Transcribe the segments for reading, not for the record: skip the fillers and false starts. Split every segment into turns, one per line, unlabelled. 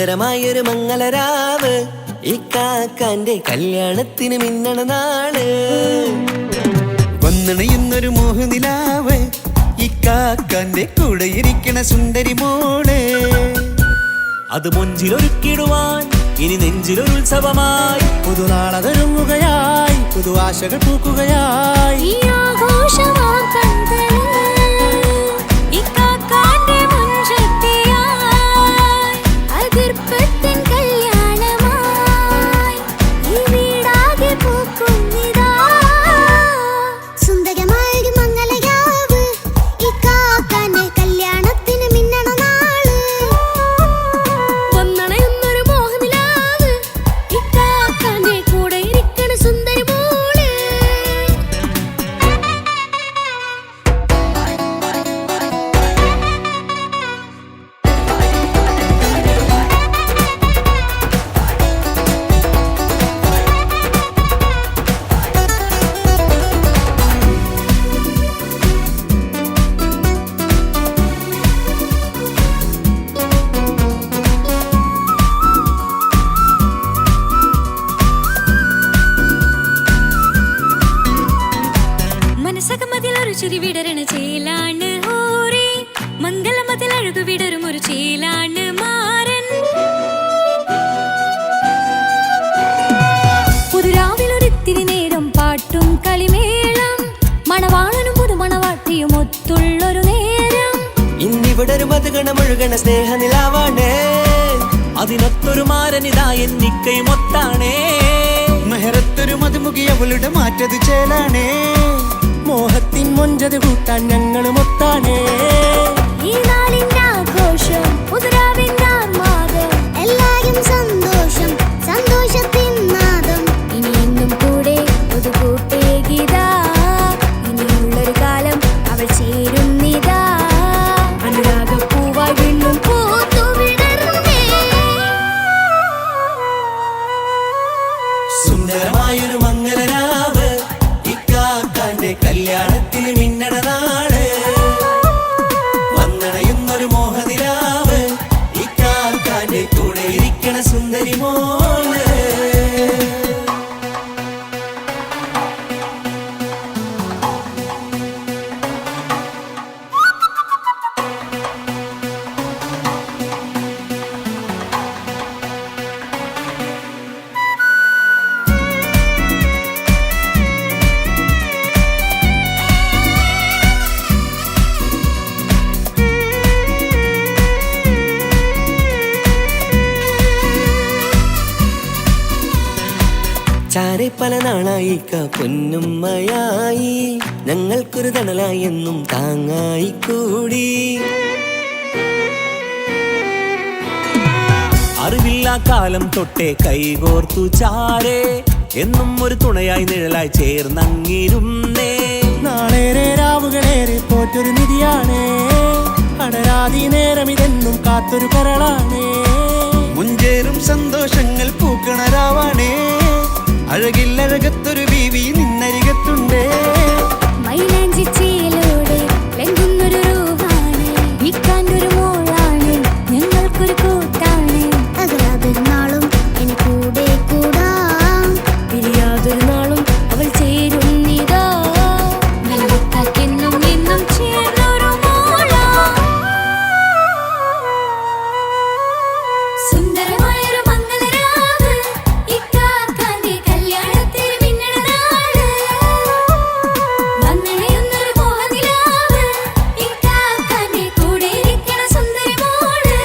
സുന്ദരമായൊരു മംഗളരാവ് ഇക്കാക്കാന്റെ കല്യാണത്തിന് മിന്നണ നാള്. വന്നണയുന്നൊരു മോഹനിലാവ് ഇക്കാക്കാന്റെ കൂടെ ഇരിക്കണ സുന്ദരി മോള്. അത് മുഞ്ചിലൊരുക്കിടുവാൻ ഇനി നെഞ്ചിലൊരു ഉത്സവമായി പുതുനാളതൊരുങ്ങുകയായി പുതു ആശകൾ പൂക്കുകയായി.
ചിരി വിടരണ ചേലാണ് ഓരേ മംഗളമതിൽ അഴകു വിടരും ഒരു ചേലാണ് മാരൻ. പുതുരാവിലൊരിത്തിരി നേരം പാട്ടും കളിമേളം മണവാളനും പുതുമണവാട്ടിയും ഒത്തുള്ളൊരു നേരം.
ഇന്നിവിടെ ഒരു മധുഗണമൊഴുകണ സ്നേഹനിലാവാണേ അതിനൊത്തൊരു മാരനിതാ എന്നിക്കയും ഒത്താണേ. മെഹറത്തൊരു മധുമുഖി അവളുടെ മാറ്റത് ചേലാണേ മോഹത്തിൻ മൊഞ്ചത് കൂട്ടാൻ ഞങ്ങളും ഒത്താണേ.
ഈ നാളിന്റെ ആഘോഷം പുതുരാവിന്റെ ആർമാദം എല്ലാരും സന്തോഷം സന്തോഷത്തിൻ നാദം. ഇനി എന്നും കൂടെ പുതുകൂട്ടേ ഗീതാ ഇനിയുള്ളൊരു കാലം അവൾ ചേരുന്നിതാ അനുരാഗപ്പൂവായി വീണ്ടും പൂത്തു വിടർന്നേ.
സുന്ദരമായൊരു മംഗളരാവ് ഇക്കാക്കാന്റെ കല്യാണത്തിന് മിന്നണ നാള്. വന്നണയുന്നൊരു മോഹനിലാവ് ഇക്കാക്കാന്റെ കൂടെ ഇരിക്കണ സുന്ദരി മോള്. ചാരെ പല നാളായിക്ക പൊന്നുമ്മയായി ഞങ്ങൾക്കൊരു തണലായി എന്നും താങ്ങായി കൂടി. അറിവില്ലാ കാലം തൊട്ടേ കൈകോർത്തു ചാരേ എന്നും ഒരു തുണയായി നിഴലായി ചേർന്നങ്ങിരുന്നേ.
നാളേറെ രാവുകളേറെ പോറ്റൊരു നിധിയാണേ അടരാതി നേരം ഇതെന്നും കാത്തൊരു കരളാണേ.
മുഞ്ചേറും സന്തോഷങ്ങൾ പൂക്കണരാവാണേ അഴകില്ലഴകത്തൊരു ബീവി നിന്നരികത്തുണ്ടേ.
മൈലാഞ്ചി ചേലോടെ ലംഘുന്നൊരു രൂപാണ് ഇക്കാണ്ടൊരു മോളാണ് ഞങ്ങൾക്കൊരു കൂട്ടാണ്. അകലാതൊരു നാളും ഇനി കൂടെ കൂടാം പിരിയാതൊരു നാളും അവൾ ചേരുന്നിതാ വെള്ളക്കാക്കെന്നും എന്നും ചേർന്നൊരു മോളാ. സുന്ദരമായൊരു മംഗളരാവ് ഇക്കാക്കാന്റെ കല്യാണത്തിന് മിന്നണ നാള്. വന്നണയുന്നൊരു മോഹനിലാവ് ഇക്കാക്കാന്റെ കൂടെ ഇരിക്കണ സുന്ദരി മോള്.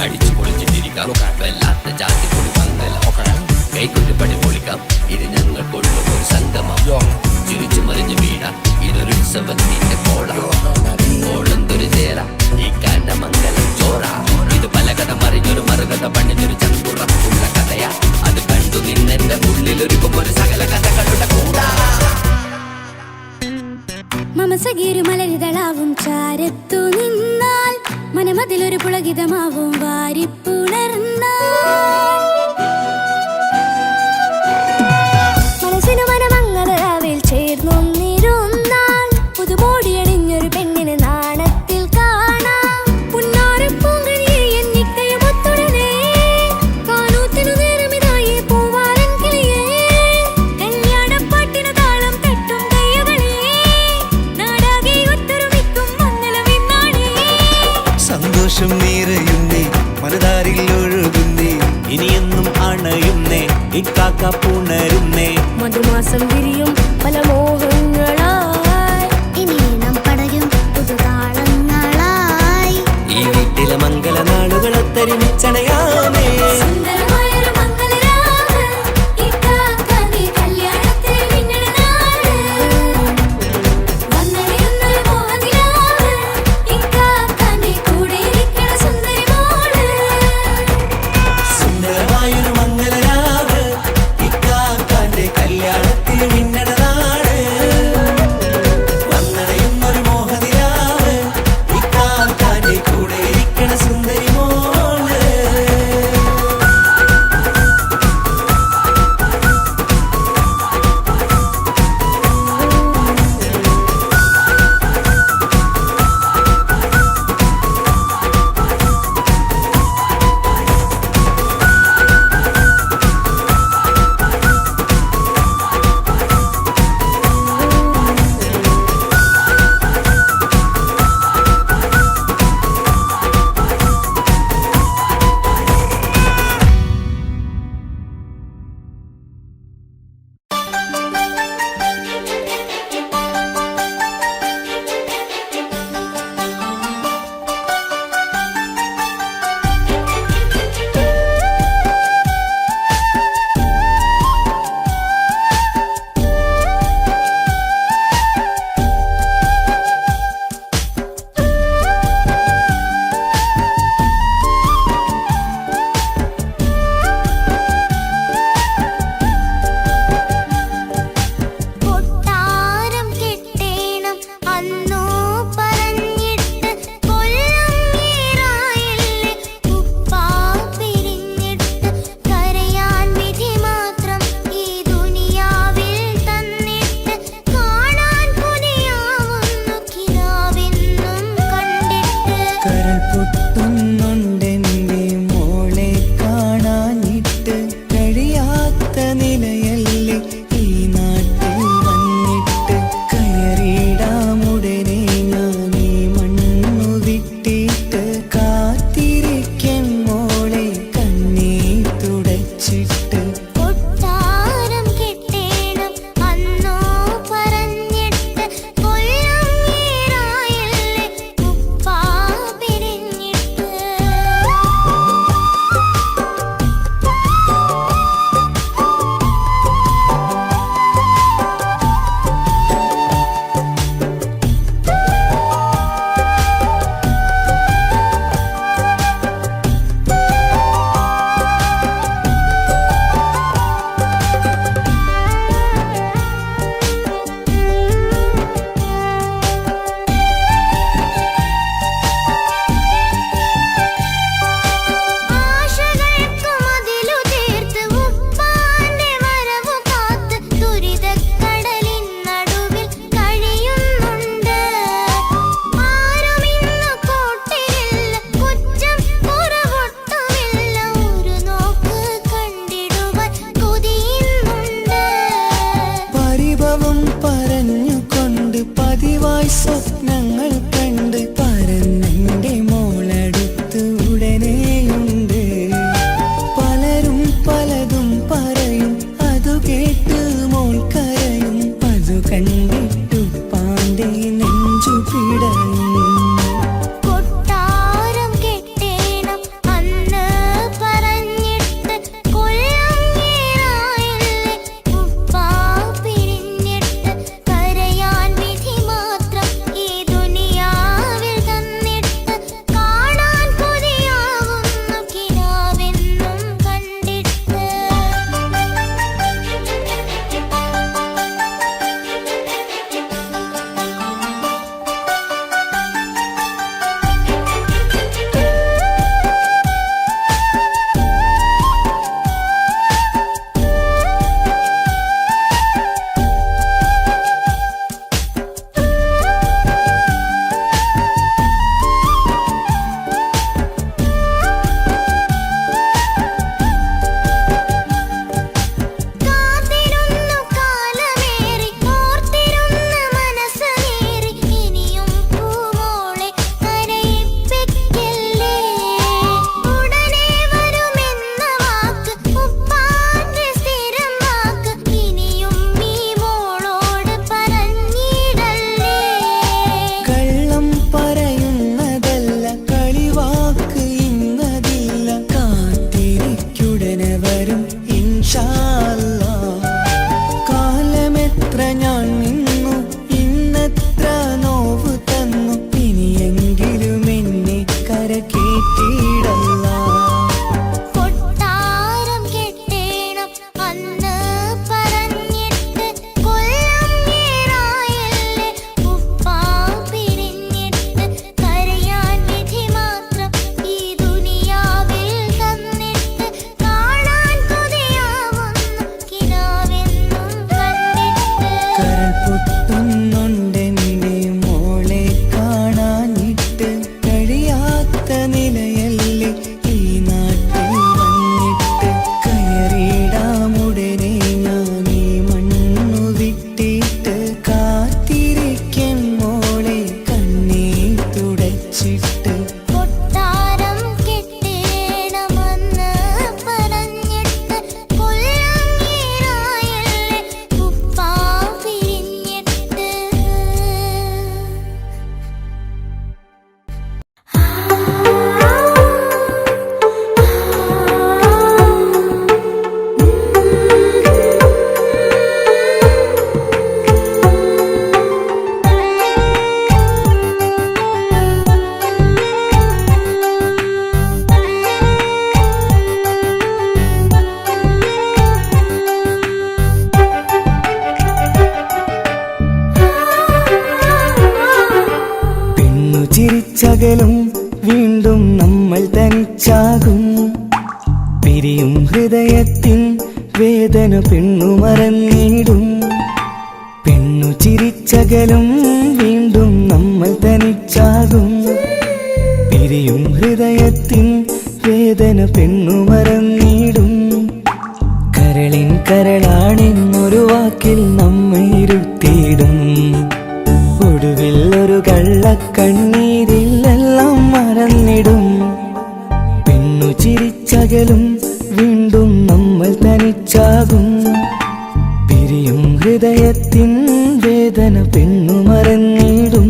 അടിച്ചു പൊളിച്ചിട്ടിരിക്കാം വല്ലാത്ത ജാതി പൊളി പന്തല കൈക്കൊരു പടി പൊളിക്കാം ഇത് ഞങ്ങൾക്കുള്ള ഒരു സംഗമം. ചിരിച്ചു മറിഞ്ഞു വീഴാം ഇതൊരു ഉത്സവത്തിന്റെ കോളന്തൊരു ചേര ഈ കാണ്ട മംഗലം ചോറ. ഇത് പല കഥ മറിഞ്ഞൊരു മറുകഥ പണിഞ്ഞൊരു ചങ്കുറപ്പുള്ള കഥയാ അത് കണ്ടു നിന്നെന്റെ ഉള്ളിലൊരുക്കും ഒരു സകല കഥകളുടെ കൂടാ.
മമസഗീരു മലരിതളാവും ചാരത്തു നിന്നാൽ മനമതിലൊരു പുളകിതമാവും വാരിപ്പുണർന്നാൽ മനസ്സിനു മനമംഗളരാവിൽ ചേർ
പുണരുന്നേ.
മധുമാസം വിരിയും പല മോഹങ്ങളായി,
ഇനി നാം പടരും പുതുതാളങ്ങളായി.
ഈ വീട്ടിലെ മംഗളനാളുകൾ ഒത്തൊരുമിച്ചണയാമേ.
സുന്ദരമായൊരു മംഗളരാവ്, ഇക്കാക്കാന്റെ കല്യാണത്തിൽ മിന്നണ നാള്. വന്നണിയുന്നൊരു മോഹനിലാവ്, ഇക്കാക്കാന്റെ കൂടെ ഇരിക്കണ സുന്ദരി മോള്.
സുന്ദരമായൊരു മംഗളരാവ്, ഇക്കാക്കാന്റെ കല്യാണത്തിൽ മിന്നണ നാള്. വന്നണയുന്നൊരു മോഹനിലാവ്, ഇക്കാക്കാന്റെ കൂടെ ഇരിക്കണ സുന്ദരി മോള്.
കൊട്ടാരം കെട്ടേണം അന്നു പറഞ്ഞിട്ട് കൊല്ലം ഏറായില്ലേ. ഉപ്പാ പിരിഞ്ഞിട്ട് കരയാൻ വിധി മാത്രം ഈ ദുനിയാവിൽ തന്നിട്ട്. കാണാൻ കൊതിയാവുന്നു കിനാവെന്നും കണ്ടിട്ട്.
കരൾ പൊട്ടുന്നുണ്ടെന്റെ മോളെ കാണാനിട്ട്, കഴിയാത്ത നിലയല്ലേ ഈ നാട്ടിൽ വന്നിട്ട്. കയറിയിടാമുടനെ ഞാൻ ഈ മണ്ണു വിട്ടിട്ട്, കാത്തിരിക്കാൻ മോളെ കണ്ണീർ തുടച്ചിട്ട്.
കൊട്ടാരം കെട്ടേണം അന്നു പറഞ്ഞിട്ട് കൊല്ലം ഏറായില്ലേ. ഉപ്പാ പിരിഞ്ഞിട്ട്. ആശകൾക്ക് മതിലു തീർത്ത് ഉപ്പാന്റെ വരവു കാത്ത് ദുരിതക്കടലിൻ നടുവിൽ കഴിയുന്നുണ്ട്. ആരുമിന്നു കൂട്ടിനില്ല, കുറ്റം കുറവൊട്ടുമില്ല. ഒരു നോക്ക് കണ്ടിടുവാൻ കൊതിയുന്നുണ്ട്.
പരിഭവം പറഞ്ഞുകൊണ്ട് പതിവായി സ്വപ്നങ്ങൾ കണ്ട് പരന്നെന്റെ മോളടുത്ത് ഉടനെയുണ്ട്. പലരും പലതും പറയും, അതു കേട്ട് മോൾ കരയും. അതു കണ്ടിട്ടു പാണ്ഡെ നെഞ്ചു പിടയും.
കൊട്ടാരം കെട്ടേണം അന്ന് പറഞ്ഞിട്ട് കൊല്ലം ഏറായില്ലേ. ഉപ്പാ പിരിഞ്ഞിട്ട് കരയാൻ വിധി മാത്രം ഈ ദുനിയാ
ചിരിച്ചകലും വീണ്ടും നമ്മൾ തനിച്ചാകും. പിരിയും ഹൃദയത്തിൻ വേദന പെണ്ണു മറന്നിടും. പെണ്ണു ചിരിച്ചകലും വീണ്ടും നമ്മൾ തനിച്ചാകും. പിരിയും ഹൃദയത്തിൻ വേദന പെണ്ണു മറന്നിടും. കരളിൻ കരളാണെന്നൊരു വാക്കിൽ നമ്മെ ഇരുത്തിയിടും. ഒടുവിൽ ഒരു കള്ളക്കണ്ണീരിലെല്ലാം മറന്നിടും. പെണ്ണു ചിരിച്ചകലും വീണ്ടും നമ്മൾ തനിച്ചാകും. പിരിയും ഹൃദയത്തിൻ വേദന പെണ്ണു മറന്നിടും.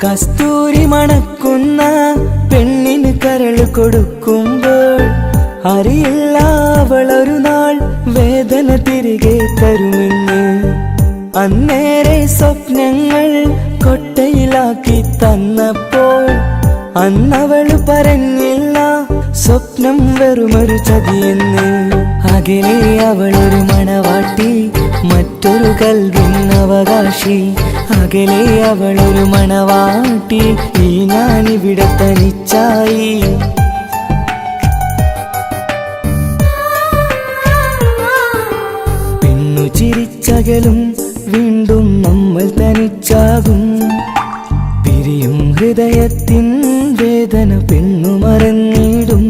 കസ്തൂരി മണക്കുന്ന പെണ്ണിന് കരള് കൊടുക്കുമ്പോൾ അറിയില്ല അവളൊരു നാൾ വേദന തിരികെ തരുമെന്ന്. അന്നേരെ സ്വപ്നങ്ങൾ കൊട്ടയിലാക്കി തന്നപ്പോൾ അന്നവള് പറഞ്ഞില്ല സ്വപ്നം വെറുമൊരു ചതിയെന്ന്. അകലെ അവളൊരു മണവാട്ടി, മറ്റൊരു കൽവിൻ അവകാശി. അകലെ അവളൊരു മണവാട്ടി, ഈ ഞാനിവിടെ തനിച്ചായി. പെണ്ണു ചിരിച്ചകലും വീണ്ടും നമ്മൾ തനിച്ചാകും. പിരിയും ഹൃദയത്തിൻ വേദന പെണ്ണു മറന്നിടും.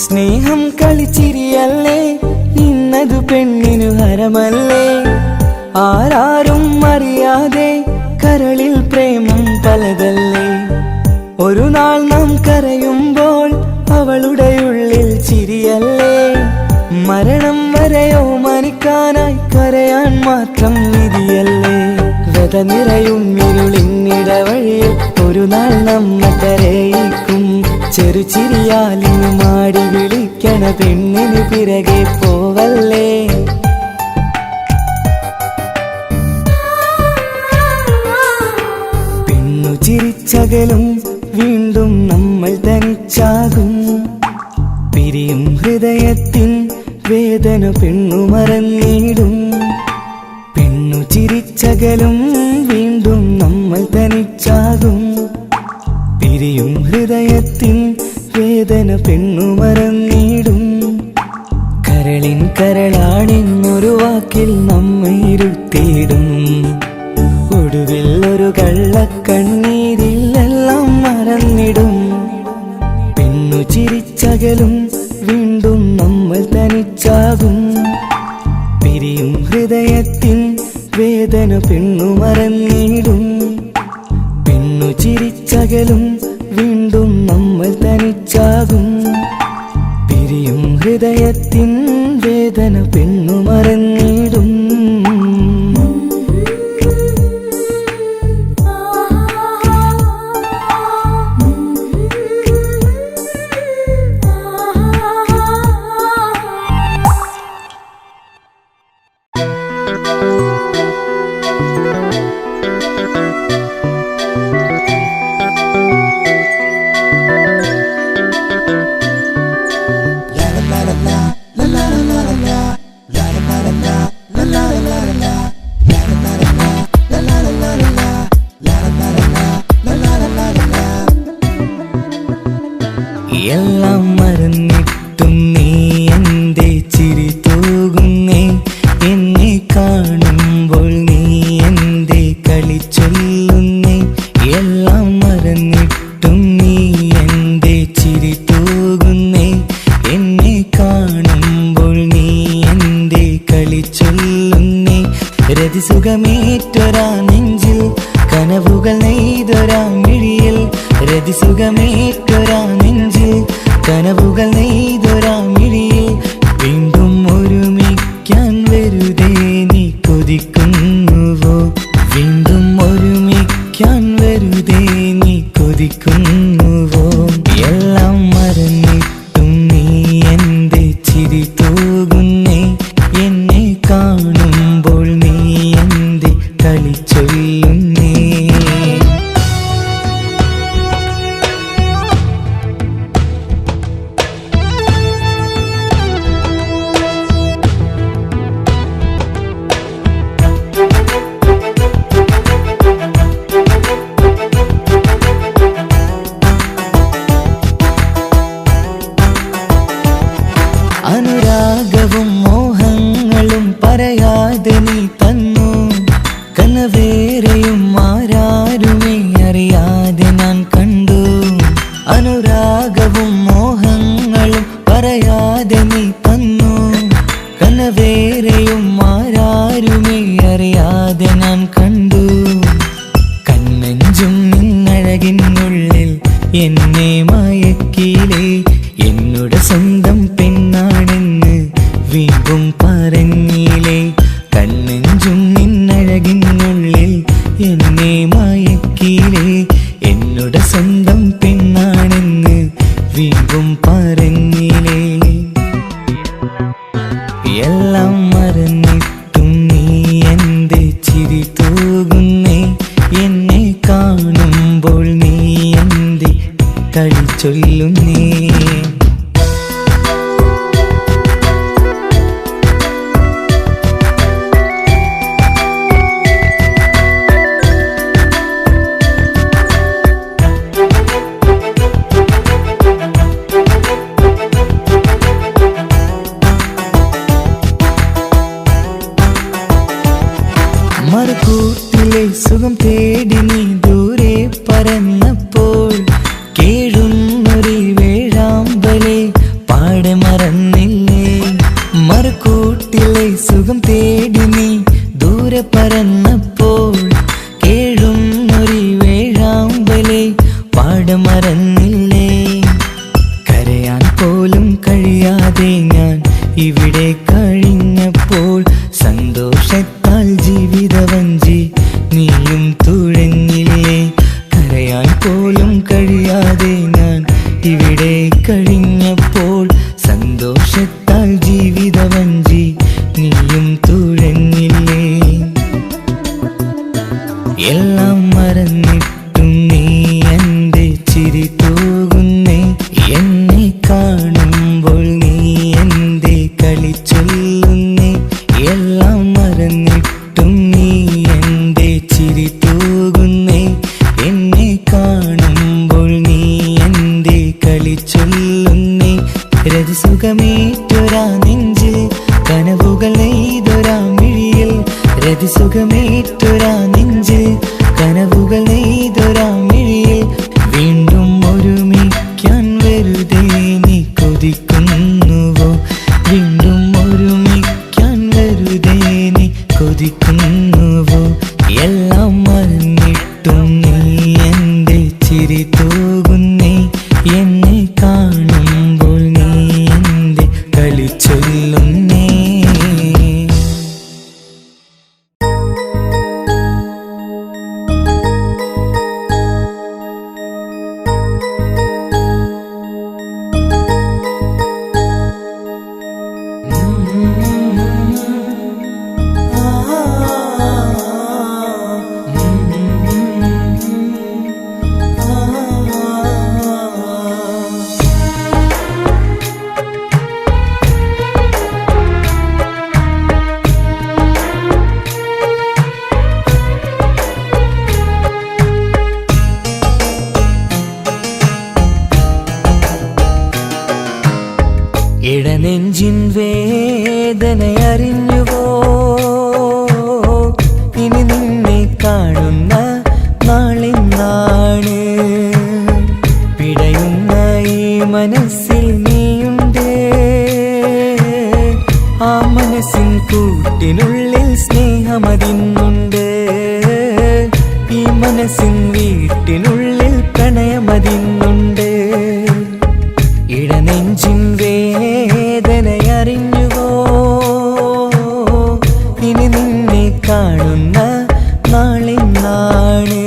സ്നേഹം കളിച്ചിരിയല്ലേ, ഇന്നതു പെണ്ണിനു ഹരമല്ലേ. ആരാരും അറിയാതെ കരളിൽ പ്രേമം പലതല്ലേ. ഒരു നാൾ നാം കരയുമ്പോൾ അവളുടെ ഉള്ളിൽ ചിരിയല്ലേ. മരണം വരെയോ മരിക്കാനായി കരയാൻ മാത്രം വിധിയല്ലേ. വ്യത നിറയും ഇരുളിന്നിടവഴിയിൽ ഒരു നാൾ നമ്മെ കരയിക്കും. ചെറുചിരിയാലിന് മാടി വിളിക്കണ പെണ്ണിന് പിറകെ പോവല്ലേ. പെണ്ണു ചിരിച്ചകലും വീണ്ടും നമ്മൾ തനിച്ചാകും. പിരിയും ഹൃദയത്തിൻ വേദന പെണ്ണു മറന്നിടും. പെണ്ണു ചിരിച്ചകലും വീണ്ടും നമ്മൾ തനിച്ചാകും. പിരിയും ഹൃദയത്തിൻ വേദന പെണ്ണു മറന്നിടും. കരളിൻ കരളാണെന്നൊരു വാക്കിൽ നമ്മെ ഇരുത്തിയിടും. ഒടുവിൽ ഒരു കള്ളക്കണ്ണീരിലെല്ലാം മറന്നിടും. പെണ്ണു ചിരിച്ചകലും വീണ്ടും നമ്മൾ തനിച്ചാകും. പിരിയും ഹൃദയത്തിൻ വേദന പെണ്ണു മറന്നിടും. പെണ്ണു ചിരിച്ചകലും വീണ്ടും നമ്മൾ തനിച്ചാകും. പിരിയും ഹൃദയത്തിൻ വേദന പെണ്ണു മറന്നിടും.
la la la la la la la la la la la la la
കളിച്ചൊല്ലുന്നേ രതിസുഖമേറ്റൊരാ നെഞ്ചിൽ കനവുകൾ നെയ്തൊരാ മിഴിയിൽ രതിസുഖമേറ്റൊരാ നെഞ്ചിൽ കനവുകൾ നെയ്തൊരാ മിഴിയിൽ വീണ്ടും ഒരുമിക്കാൻ വെറുതെ നീ കൊതിക്കുന്നുവോ വീണ്ടും ഒരുമിക്കാൻ വെറുതെ നീ കൊതിക്കുന്നുവോ എല്ലാം മറന്നിട്ടും നീ എന്റെ ചിരി തൂകുന്നേ എന്നെ കാണുമ്പോൾ നീ എന്റെ കളി ചൊല്ലുന്നേ അനുരാഗവും മോഹങ്ങളും പറയാതെ നീ തന്നു കനവേറെയും ആരാരുമേ അറിയാതെ ഞാൻ കണ്ടു അനുരാഗവും മോഹങ്ങളും പറയാതെ നീ തന്നു കനവേറെയും ആരാരുമേ അറിയാതെ ഞാൻ കണ്ടു കണ്ണെഞ്ചും നിന്നഴകിനുള്ളിൽ എന്നെ മയക്കിയിലേ എന്നോട് സ്വന്തം പെണ്ണാണെന്ന് വീണ്ടും പറഞ്ഞില്ലേ കണ്ണെഞ്ചും നിന്നഴകിനുള്ളിൽ എന്നെ മയക്കിയില്ലേ എന്നോട് സ്വന്തം പെണ്ണാണെന്ന് വീണ്ടും പറഞ്ഞില്ലേ എല്ലാം മറന്നിട്ടും നീ എന്റെ ചിരി തൂകുന്നേ എന്നെ കാണുമ്പോൾ നീ എന്റെ കളി ചൊല്ലുന്നേ മറുകൂട്ടിലെ സുഖം തേടി നീ ദൂരെ പറന്നപ്പോൾ കേഴുന്നൊരു വേഴാമ്പലെ പാടെ മറന്നില്ലേ മറുകൂട്ടിലെ സുഖം തേടി നീ ദൂരെ പറന്നപ്പോൾ കേഴുന്നൊരു വേഴാമ്പലെ പാടെ മറന്നില്ലേ കരയാൻ പോലും കഴിയാതെ ഞാൻ ഇവിടെ കഴിഞ്ഞപ്പോൾ സന്തോഷത്താൽ ജീവിതവഞ്ചി നീയും തുഴഞ്ഞില്ലേ കരയാൻ പോലും കഴിയാതെ ഞാൻ ഇവിടെ കഴിഞ്ഞപ്പോൾ സന്തോഷത്താൽ ജീവിതവഞ്ചി നീയും തുഴഞ്ഞില്ലേ എല്ലാം മറന്നിട്ടും നീ എന്റെ ചിരി തൂകുന്നേ എന്നെ കാണുമ്പോൾ നീ എന്റെ കളി ചൊല്ലുന്നേ എല്ലാം മറന്നിട്ടും നീ എന്റെ ചിരി തൂകുന്നേ എന്നെ കാണുമ്പോൾ നീ എന്റെ കളി ചൊല്ലുന്നേ രതിസുഖമേറ്റൊരാ നെഞ്ചിൽ കനവുകൾ നെയ്തൊരാ മിഴിയിൽ രതിസുഖമേറ്റൊരാ നെഞ്ചിൽ കനവുകൾ നെയ്തൊരാ മിഴിയിൽ വീണ്ടും ഒരുമിക്കാൻ വെറുതെ നീ കൊതിക്കുന്നുവോ വീണ്ടും ഒരുമിക്കാൻ വെറുതെ നീ കൊതിക്കുന്നുവോ എല്ലാം മറന്നിട്ടും നീ എന്റെ ചിരി തൂകുന്നേ എന്നെ കാണുമ്പോൾ നീ എന്റെ കളി ചൊല്ലുന്നേ ഇടനെഞ്ചിൻ വേദനയറിഞ്ഞുവോ ഇനി നിന്നെ കാണുന്ന നാളെന്നാണ് പിടയുന്ന ഈ മനസ്സിൽ നീയുണ്ട് ആ മനസ്സിൻ കൂട്ട് കൂട്ടിനുള്ളിൽ സ്നേഹമതിന്നുണ്ട്. ഈ മനസ്സിൻ വീട്ടിനുള്ളിൽ പ്രണയമതിന്നുണ്ട്. ഇടനെഞ്ചിൻ വേദനയറിഞ്ഞുവോ? ഇനി നിന്നെ കാണുന്ന നാളിന്നാണ്.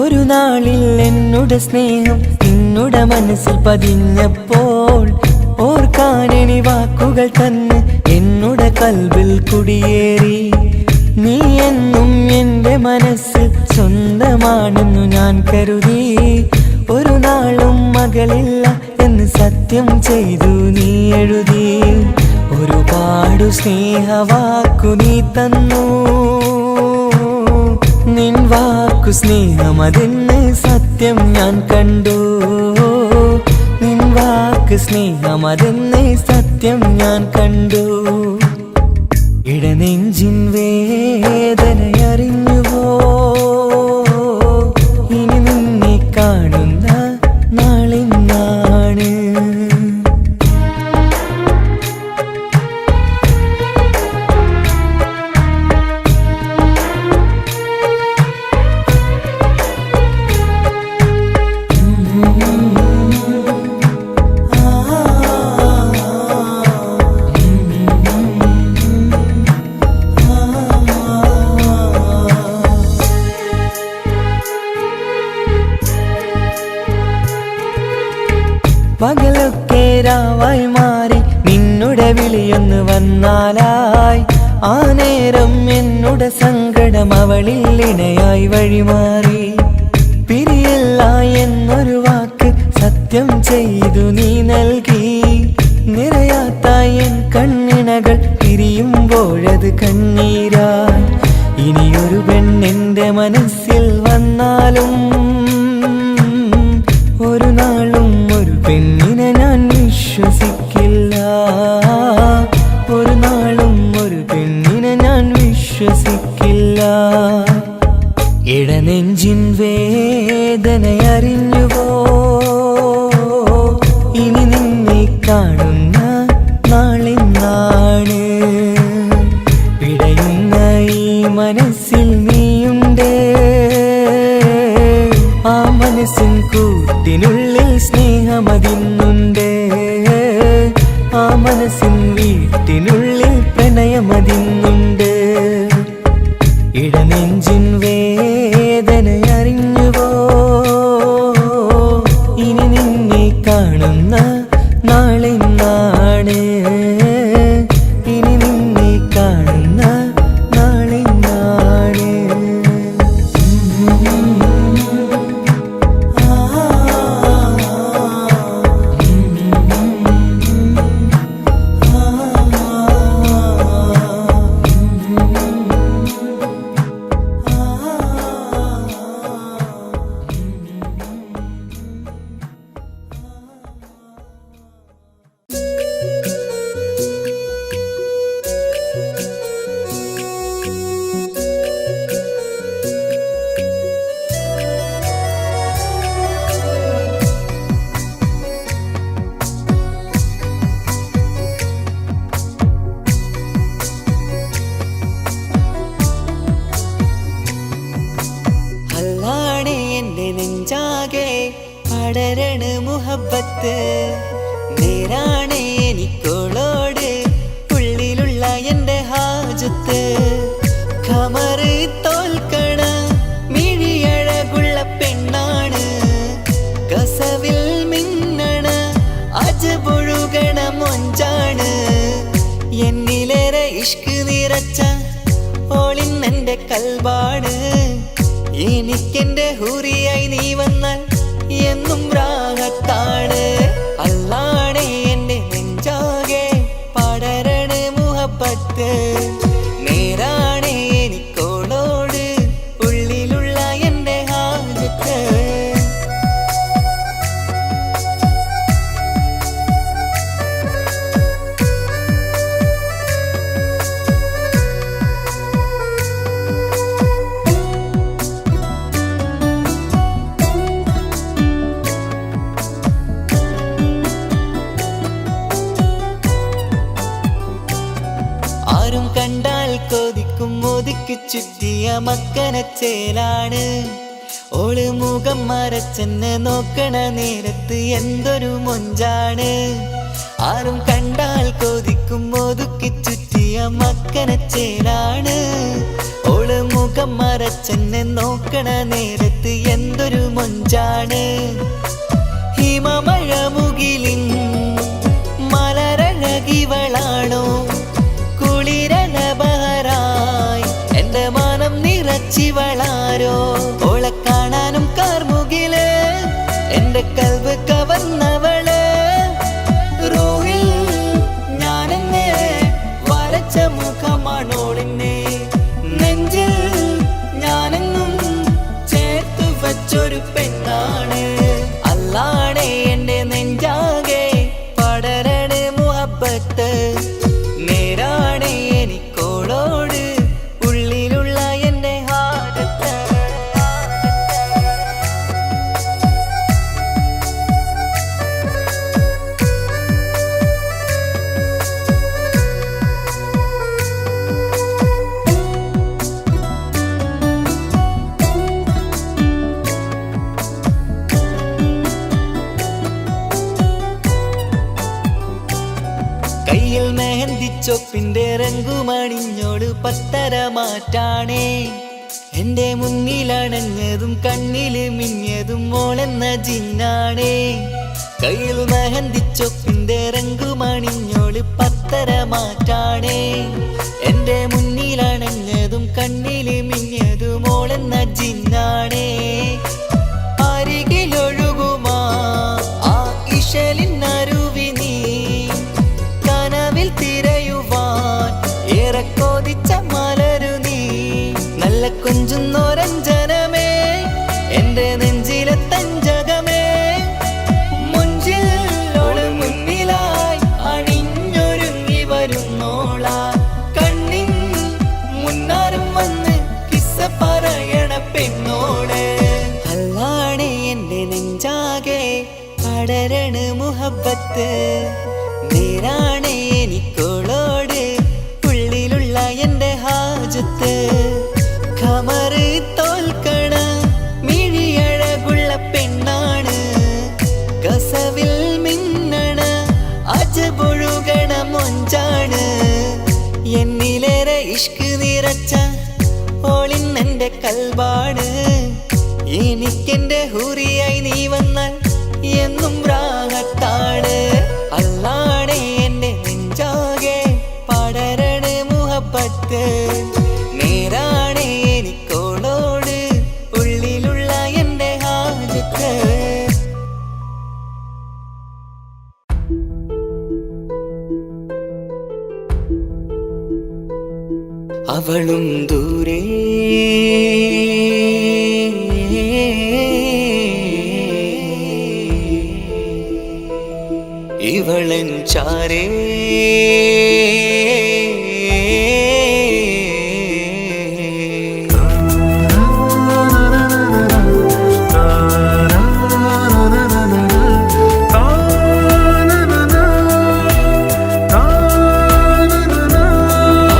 ഒരു നാളിൽ എന്നുടെ സ്നേഹം നിന്നുടെ മനസ്സിൽ പതിഞ്ഞപ്പോൾ ഓർക്കാനെനി വാക്കുകൾ തന്നെ എന്നുടെ കൽബിൽ കുടിയേറി. നീ എന്നും എൻ്റെ മനസ്സിൽ സ്വന്തമാണെന്നു ഞാൻ കരുതി. ഒരു നാളും മകളില്ല എന്ന് സത്യം ചെയ്തു നീ എഴുതി. ഒരുപാടു സ്നേഹവാക്കു നീ തന്നു. നിൻ വാക്കു സ്നേഹമതിന് സത്യം ഞാൻ കണ്ടു. നിൻ വാക്ക് സ്നേഹമതിന് സത്യം ഞാൻ കണ്ടു. ഇടനെഞ്ചിൻ വേദനയറിഞ്ഞുവോ? ഇനി നിന്നെ കാണുന്ന നാളിന്നാണ്. പകലൊക്കെ രാവായി മാറി നിന്നുടെ വിളിയൊന്ന് വന്നാലായി. ആ നേരം എന്നുടെ സങ്കടം അവളിൽ ഇണയായി വഴിമാറി. പിരിയല്ല എന്നൊരു വാക്ക് സത്യം ചെയ്തു നീ നൽകി. നിറയാത്ത എൻ കണ്ണിണകൾ പിരിയുമ്പോഴത് കണ്ണീരായി. ഇനിയൊരു പെണ്ണെന്റെ മനസ്സിൽ വന്നാലും ഒരു നാളും ഒരു പെണ്ണിനെ ഞാൻ വിശ്വസിക്കില്ല. ഒരു നാളും ഒരു പെണ്ണിനെ ഞാൻ വിശ്വസിക്കില്ല. ഇടനെഞ്ചിൻ വേദനയറിഞ്ഞുവോ? ഇനി നിന്നെ കാണുന്ന നാളിന്നാണ്. പിടയുന്ന ഈ മനസ്സിൽ നീയുണ്ട്. ആ മനസ്സിൻ കൂട്ടിനുള്ളിൽ സ്നേഹമതിന്നുണ്ട്. ആ മനസ്സിൻ വീട്ടിനുള്ളിൽ പ്രണയമതിന്നുണ്ട്. ഇടനെഞ്ചിൻ വേദനയറിഞ്ഞുവോ? ഇനി നിന്നെ കാണുന്ന നാളിന്നാണ്. ഇനി നിന്നെ കാണുന്ന നാളിന്നാണ്. നെഞ്ചാകെ പടരണ മുഹബത്ത്. നേരാണ് എനിക്കോളോട് ഉള്ളിലുള്ള എൻ്റെ ഹാജത്ത്. ഖമറ് തോൽക്കണ മിഴിയഴകുള്ള പെണ്ണാണ്. കസവിൽ മിന്നണ അജപൊഴുകണ മൊഞ്ചാണ്. എന്നിലേറെ ഇഷ്ക് നിറച്ച ഓളിന്നെൻ്റെ കൽബാണ്. എനിക്കെന്റെ ഹൂറിയായി നീ വന്നാൽ എന്നും രാഗത്താണ്. അല്ലാണേ എൻ്റെ നെഞ്ചാകെ പടരണ മുഹബത്ത്. നേരാണ് ഒതുക്കി ചുറ്റിയ മക്കനച്ചേലാണ്. ഓള് മുഖം മറച്ചെന്നെ നോക്കണ നേരത്ത് എന്തൊരു മൊഞ്ചാണ്. ആരും കണ്ടാൽ കൊതിക്കും ഒതുക്കി ചുറ്റിയ മക്കനച്ചേലാണ്. ഓള് മുഖം മറച്ചെന്നെ നോക്കണ നേരത്ത് എന്തൊരു മൊഞ്ചാണ്. ഹിമമഴ മുകിലിൻ മലരഴകിവളാണോ കുളിരലബഹരായി എന്റെ മാനം നിറച്ചിവളാരോ. ഓളെ കാണാനും കാർമുകില് എന്റെ കൽവ് കവർന്നവള്. റോഹിൽ ഞാനെന്നെ വരച്ച മുഖമാണോളിന്നെ. നെഞ്ചിൽ ഞാനെന്നും ചേർത്തു വച്ചൊരു പെണ്ണാണ്. അല്ലാണേ എന്റെ നെഞ്ചാകെ പടരണ മുഹബ്ബത്ത്. നേരാണേ എനിക്കോളോട് ഉള്ളിലുള്ള എന്റെ ഹാജത്ത്. കയ്യിൽ മെഹന്തിച്ചൊപ്പിന്റെ രംഗുമണിഞ്ഞോട് പത്തര മാറ്റാണേ. എന്റെ മുന്നിലണഞ്ഞതും കണ്ണില് മിഞ്ഞതും മോളെന്ന ജിന്നാണേ. കയ്യിൽ മെഹന്തിച്ചൊപ്പിന്റെ രംഗുമണിഞ്ഞോട് പത്തര മാറ്റാണേ. എന്റെ മുന്നിലണഞ്ഞതും കണ്ണില് മിഞ്ഞതും മോളെന്ന ജിന്നാണേ. അരികിലൊഴുകുമാ ആ ഇശലിനരുവി നീ കനവിൽ തിരയുവാൻ ഏറെ കൊതിച്ച മലരു നീ. നല്ല കൊഞ്ചുന്നോരഞ്ജനമേ എന്റെ നെഞ്ചിലെ തഞ്ചകമേ. മുഞ്ചിൽ ഓള് മുന്നിലായി അണിഞ്ഞൊരുങ്ങി വരുന്നോള. കണ്ണിൻ മുന്നാരും വന്ന് കിസ്സ പറയണ പെണ്ണോള്. അല്ലാണേ എന്റെ നെഞ്ചാകെ പടരണ മുഹബ്ബത്ത്. നേരാണേ എനിക്കോളോട് ഉള്ളിലുള്ള എന്റെ ഹാജത്ത്. ഖമറ് തോൽക്കണ മിഴിയഴകുള്ള പെണ്ണാണ്. കസവിൽ മിന്നണ അജബൊഴുകണ മൊഞ്ചാണ്. എന്നിലേറെ ഇഷ്ക് നിറച്ച ഓളിന്നെന്റെ കൽബാണ്. എനിക്കെന്റെ ഹൂറിയായി നീ വന്നാൽ എന്നും രാഗത്താണ്. അല്ലാണേ എന്റെ നെഞ്ചാകെ പടരണ മുഹബ്ബത്ത്. നേരാണേ എനിക്കോളോട് ഉള്ളിലുള്ള എന്റെ ഹാജത്ത്. അവളും ദൂരെ ഇവളൻ ചാരേ.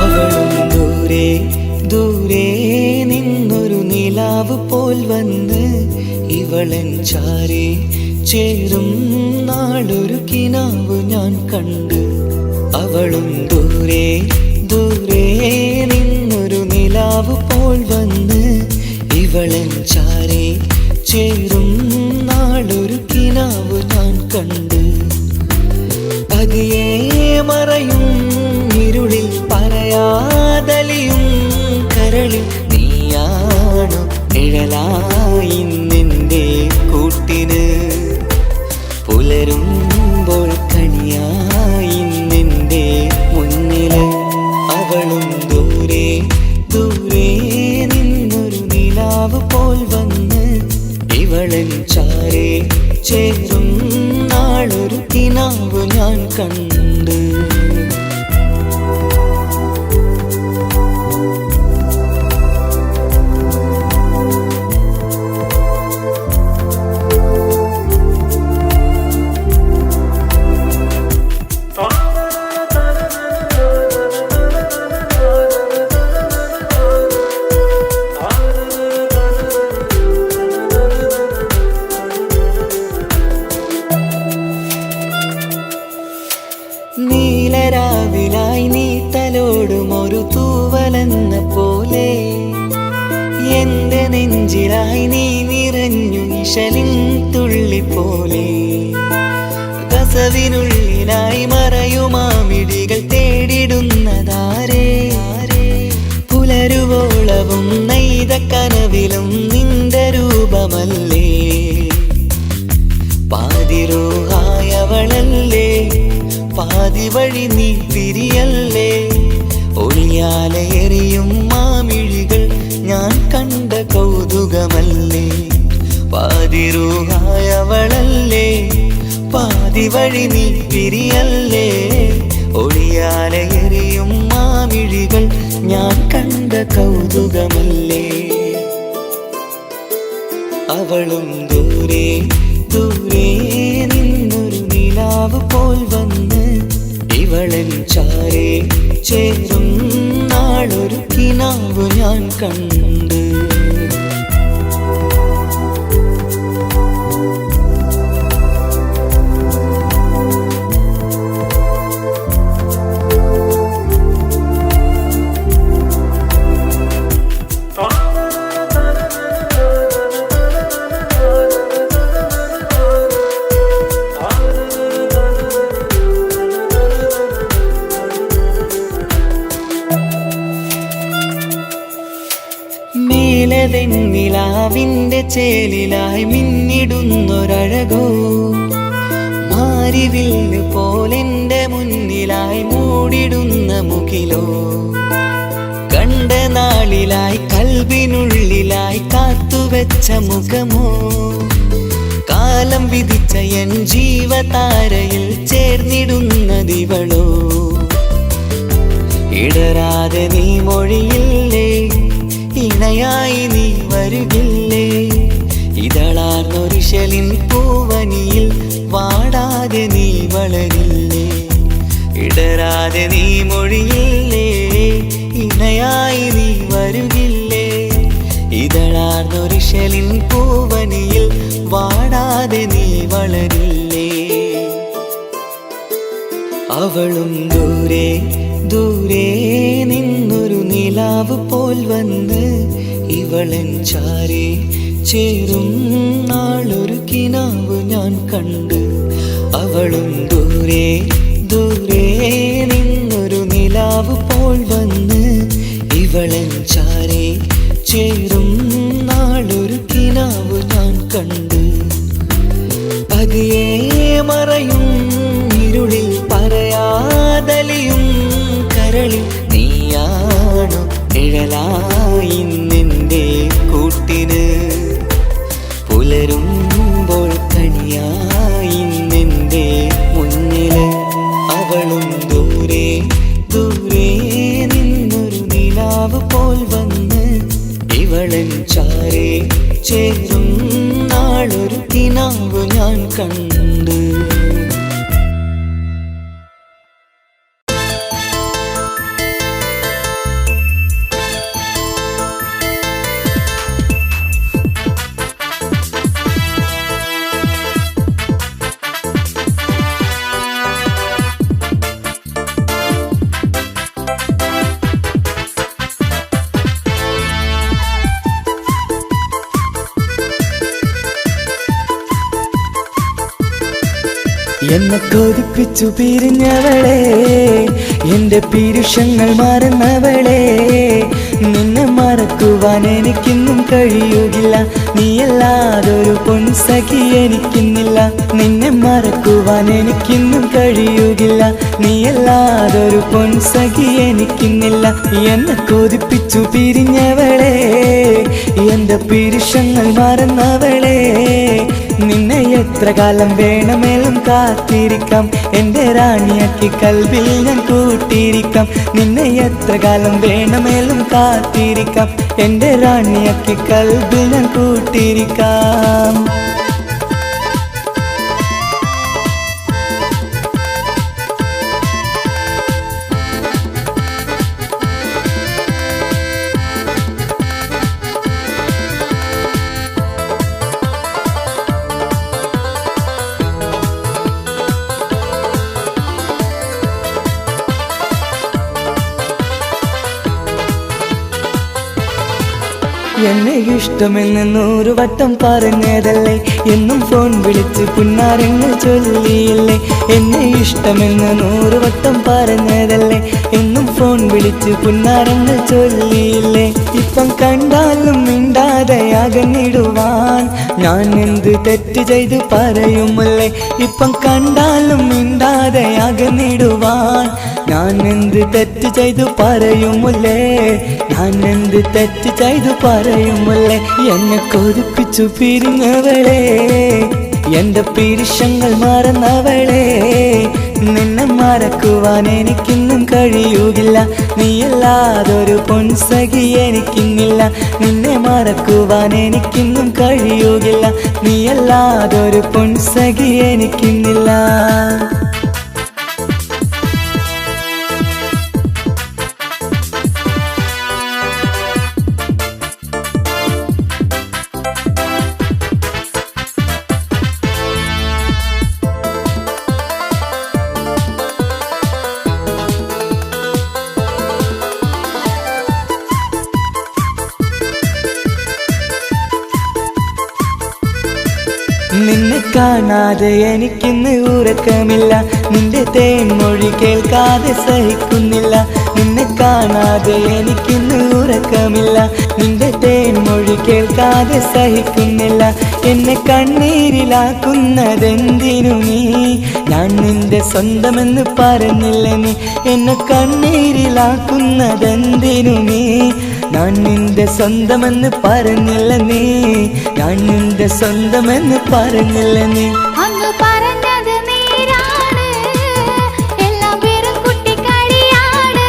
അവളും ദൂരെ ദൂരെ നിന്നൊരു നിലാവ് പോൽ വന്ന് ഇവളൻ ചാരേ ചേരും നാളൊരു കിനാവ് ഞാൻ കണ്ട്. അവളും ദൂരെ ദൂരെ നിന്നൊരു നിലാവ് പോൽ വന്ന് ഇവളൻ ചാരേ ചേരും നാളൊരു കിനാവ് ഞാൻ കണ്ട്. പതിയെ മറയും ഇരുളിൽ പറയാതലിയും കരളിൽ നീയാണു നിഴലായി നിന്റെ കൂട്ടിന്. പുലരുമ്പോൾ കണിയായി നിന്റെ മുന്നില്. അവളും ദൂരെ ദൂരെ നിന്നൊരു നിലാവ് പോൽ വന്ന് ഇവളൻ ചാരേ ചേരും നാളൊരു കിനാവ് ഞാൻ കണ്ട്. രാവിലായി നീ തലോടും ഒരു തൂവലെന്ന പോലെ എന്റെ നെഞ്ചിലായി നീ നിറഞ്ഞു ഇശലിൻ തുള്ളി പോലെ കസവിനുള്ളിലായി മറയുമാമിടികൾ തേടിടുന്നതാരേ പുലരുവോളവും നെയ്ത കനവിലും നിന്റെ രൂപമല്ലേ പാതിരോഹായവളല്ലേ പാതി വഴി നീ തിരിയല്ലേ ഒളിയാലെറിയും മാമിഴികൾ ഞാൻ കണ്ട കൗതുകമല്ലേ പാതിരോഹായവളല്ലേ പാതി വഴി നീ തിരിയല്ലേ ഒളിയാലെറിയും മാമിഴികൾ ഞാൻ കണ്ട കൗതുകമല്ലേ അവളും ദൂരെ ദൂരെ നിന്നൊരു നിലാവ് പോൽ വന്ന് ഇവളൻ ചാരേ ചേരും നാളൊരു കിനാവ് ഞാൻ കണ്ട് നിലാവിന്റെ ചേലിലായി മിന്നിടുന്നൊരഴകോ മാരിവില്ല് പോലെന്റെ മുന്നിലായി മൂടിടുന്ന മുകിലോ കണ്ട നാളിലായി കൽബിനുള്ളിലായി കാത്തുവെച്ച മുഖമോ കാലം വിധിച്ച എൻ ജീവതാരയിൽ ചേർന്നിടുന്നതിവളോ ഇടരാതെ നീ മൊഴിയില്ലേ ഇണയായി നീ വരുകില്ലേ ഇതളാർന്നൊരിശലിൻ പൂവനിയിൽ വാടാതെ നീ വളരില്ലേ ഇടരാതെ നീ മൊഴിയില്ലേ ഇണയായി നീ വരുകില്ലേ ഇതളാർന്നൊരിശലിൻ പൂവനിയിൽ വാടാതെ നീ വളരില്ലേ അവളും ദൂരെ ദൂരെ നിന്നൊരു നിലാവ് പോൽ വന്ന് ഇവളൻ ചാരേ ചേരും നാളൊരു കിനാവ് ഞാൻ കണ്ട് അവളും ദൂരെ ദൂരെ നിന്നൊരു നിലാവ് പോൽ വന്ന് ഇവളൻ ചാരേ ചേരും നാളൊരു കിനാവ് ഞാൻ കണ്ട് പതിയെ മറയും ഇരുളിൽ പറയാതലിയും കരളിൽ നീയാണു നിഴലായി നിന്റെ കൂട്ടിന് പുലരുമ്പോൾ കണിയായി നിന്റെ മുന്നില് അവളും ദൂരെ ദൂരെ നിന്നൊരു നിലാവ് പോൽ വന്ന് ഇവളൻ ചാരേ ചേരും നാളൊരു കിനാവ് ഞാൻ കണ്ട് എന്നെ കൊതിപ്പിച്ചു പിരിഞ്ഞവളെ എന്റെ പീരുഷങ്ങൾ മറന്നവളെ നിന്നെ മറക്കുവാൻ എനിക്കിന്നും കഴിയുകില്ല നീയല്ലാതൊരു പൊൻസഖി എനിക്കിന്നില്ല നിന്നെ മറക്കുവാൻ എനിക്കിന്നും കഴിയുകില്ല നീയല്ലാതൊരു പൊൻസഖി എനിക്കിന്നില്ല എന്നെ കൊതിപ്പിച്ചു പിരിഞ്ഞവളെ എന്റെ പീരുഷങ്ങൾ മറന്നവളെ നിന്നെ എത്ര കാലം വേണമെങ്കിലും കാത്തിരിക്കാം എന്റെ റാണിയാക്കി കൽവിൽ ഞാൻ കൂട്ടിയിരിക്കാം നിന്നെ എത്ര കാലം വേണമെങ്കിലും കാത്തിരിക്കാം എന്റെ റാണിയാക്കി കൽവിൽ ഞാൻ കൂട്ടിയിരിക്കാം എന്നെ ഇഷ്ടമെന്ന് 100 വട്ടം പറഞ്ഞതല്ലേ, എന്നും ഫോൺ വിളിച്ച് പുന്നാരങ്ങൾ ചൊല്ലിയില്ലേ. എന്നെ ഇഷ്ടമെന്ന് 100 വട്ടം പറഞ്ഞതല്ലേ, എന്നും ഫോൺ വിളിച്ച് പുന്നാരങ്ങൾ ചൊല്ലിയില്ലേ. ഇപ്പം കണ്ടാലും മിണ്ടാതെ അകന്നിടുവാൻ ഞാൻ എന്ത് തെറ്റ് ചെയ്ത് പറയുമല്ലേ. ഇപ്പം കണ്ടാലും മിണ്ടാതെ അകന്നിടുവാൻ ഞാൻ എന്ത് തെറ്റ് ചെയ്തു പറയുമല്ലേ. ഞാൻ എന്ത് തെറ്റ് ചെയ്തു പറയുമല്ലേ. എന്നെ കൊതിപ്പിച്ചു പിരിഞ്ഞവളെ, എന്റെ പിരിശങ്ങൾ മറന്നവളെ. നിന്നെ മറക്കുവാൻ എനിക്കിന്നും കഴിയുകില്ല, നീയല്ലാതൊരു പൊൻസഖി എനിക്കിന്നില്ല. നിന്നെ മറക്കുവാൻ എനിക്കിന്നും കഴിയുകില്ല, നീയല്ലാതൊരു പൊൻസഖി എനിക്കിന്നില്ല. നിന്നെ കാണാതെ എനിക്കിന്ന് ഉറക്കമില്ല, നിന്റെ തേൻമൊഴി കേൾക്കാതെ സഹിക്കുന്നില്ല. നിന്നെ കാണാതെ എനിക്കിന്ന് ഉറക്കമില്ല, നിന്റെ തേൻമൊഴി കേൾക്കാതെ സഹിക്കുന്നില്ല. എന്നെ കണ്ണീരിലാക്കുന്നതെന്തിനു നീ, ഞാൻ നിന്റെ സ്വന്തമെന്ന് പറഞ്ഞില്ല നീ. എന്നെ കണ്ണീരിലാക്കുന്നതെന്തിനു നീ, ഞാൻ നിന്റെ സ്വന്തമെന്ന് പറഞ്ഞില്ല നീ. ഞാൻ നിന്റെ സ്വന്തമെന്ന് പറഞ്ഞില്ല നീ.
അങ്ങ് പറഞ്ഞത് നേരാണ്, എല്ലാം വെറും കുട്ടിക്കളിയാണ്.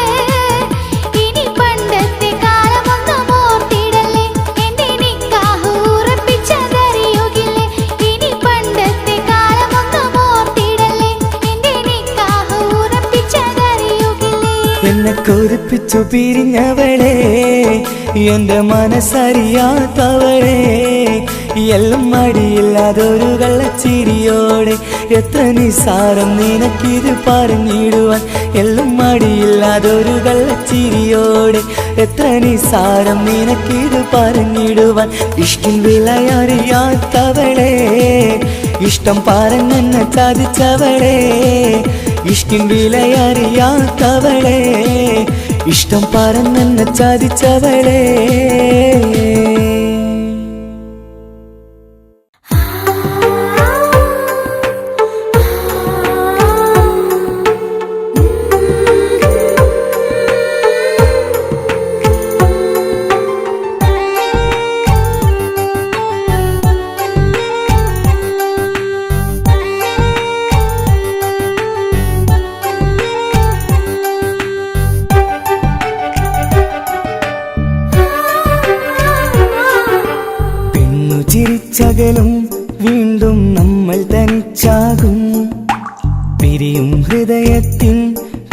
ഇനി പണ്ടത്തെ കാലമൊന്നും ഓർത്തിടല്ലേ, എന്റെ നിക്കാഹ് ഉറപ്പിച്ചതറിയുകില്ലേ. ഇനി പണ്ടത്തെ കാലമൊന്നും ഓർത്തിടല്ലേ, എന്റെ നിക്കാഹ് ഉറപ്പിച്ചതറിയുകില്ലേ.
എന്നെ കൊതിപ്പിച്ചു പിരിഞ്ഞവളെ, എന്റെ മനസ്സറിയാത്തവളെ. എല്ലാം മടിയില്ലാതൊരു കള്ളച്ചിരിയോടെ, എത്ര നിസാരം നിനക്കിത് പറഞ്ഞിടുവാൻ. എല്ലാം മടിയില്ലാതൊരു കള്ളച്ചിരിയോടെ, എത്ര നിസാരം നിനക്കിത് പറഞ്ഞിടുവാൻ. ഇഷ്ടിൻ വിലയറിയാത്തവളെ, ഇഷ്ടം പറഞ്ഞെന്നെ ചതിച്ചവളെ. ഇഷ്ടിൻ വിലയറിയാത്തവളെ, ഇഷ്ടം പറഞ്ഞെന്നെ ചതിച്ചവളെ. ചിരിച്ചകലും വീണ്ടും നമ്മൾ തനിച്ചാകും. പിരിയും ഹൃദയത്തിൻ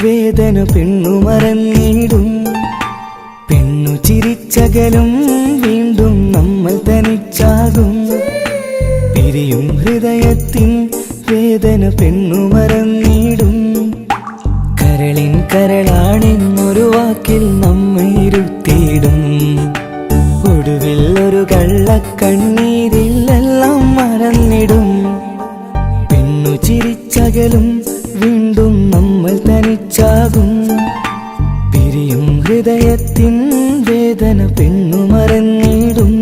വേദന പെണ്ണു മറന്നിടും. പെണ്ണു ചിരിച്ചകലും വീണ്ടും നമ്മൾ തനിച്ചാകും. പിരിയും ഹൃദയത്തിൻ വേദന പെണ്ണു മറന്നിടും. കരളിൻ കരളാണെന്നൊരു വാക്കിൽ നമ്മെ ഇരുത്തിയിടും. ഒടുവിൽ ഒരു കള്ളക്കണ്ണീരിലെല്ലാം മറന്നിടും. പെണ്ണു ചിരിച്ചകലും വീണ്ടും നമ്മൾ തനിച്ചാകും. പിരിയും ഹൃദയത്തിൻ വേദന പെണ്ണു മറന്നിടും.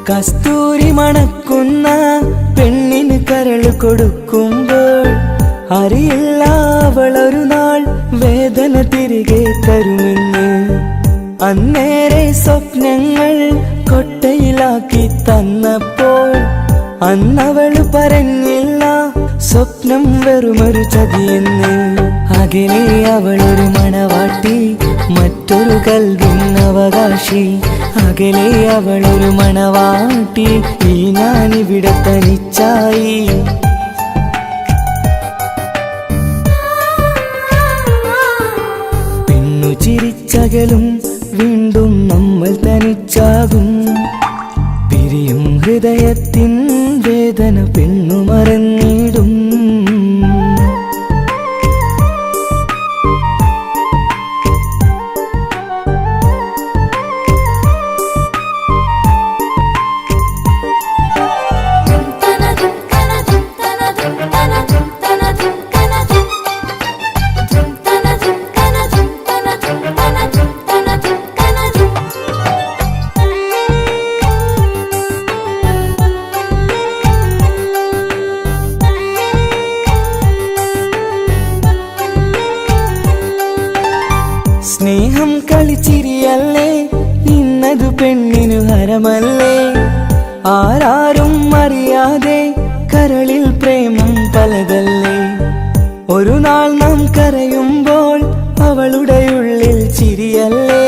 കസ്തൂരി മണക്കുന്ന പെണ്ണിന് കരള് കൊടുക്കുമ്പോൾ അറിയില്ല അവളൊരു നാൾ വേദന തിരികെ തരുമെന്ന്. അന്നേരെ സ്വപ്നങ്ങൾ കൊട്ടയിലാക്കി തന്നപ്പോൾ അന്നവള് പറഞ്ഞില്ല സ്വപ്നം വെറുമൊരു ചതിയെന്ന്. അകലെ അവളൊരു മണവാട്ടി, മറ്റൊരു കൽവിൻ അവകാശി. അകലെ അവളൊരു മണവാട്ടി, ഈ ഞാനിവിടെ തനിച്ചായി. പെണ്ണു ചിരിച്ചകലും വീണ്ടും നമ്മൾ തനിച്ചാകും. പിരിയും ഹൃദയത്തിൻ വേദന പെണ്ണു മറന്നിടും. സ്നേഹം കളിച്ചിരിയല്ലേ, ഇന്നതു പെണ്ണിനു ഹരമല്ലേ. ആരാരും അറിയാതെ കരളിൽ പ്രേമം പലതല്ലേ. ഒരു നാൾ നാം കരയുമ്പോൾ അവളുടെ ഉള്ളിൽ ചിരിയല്ലേ.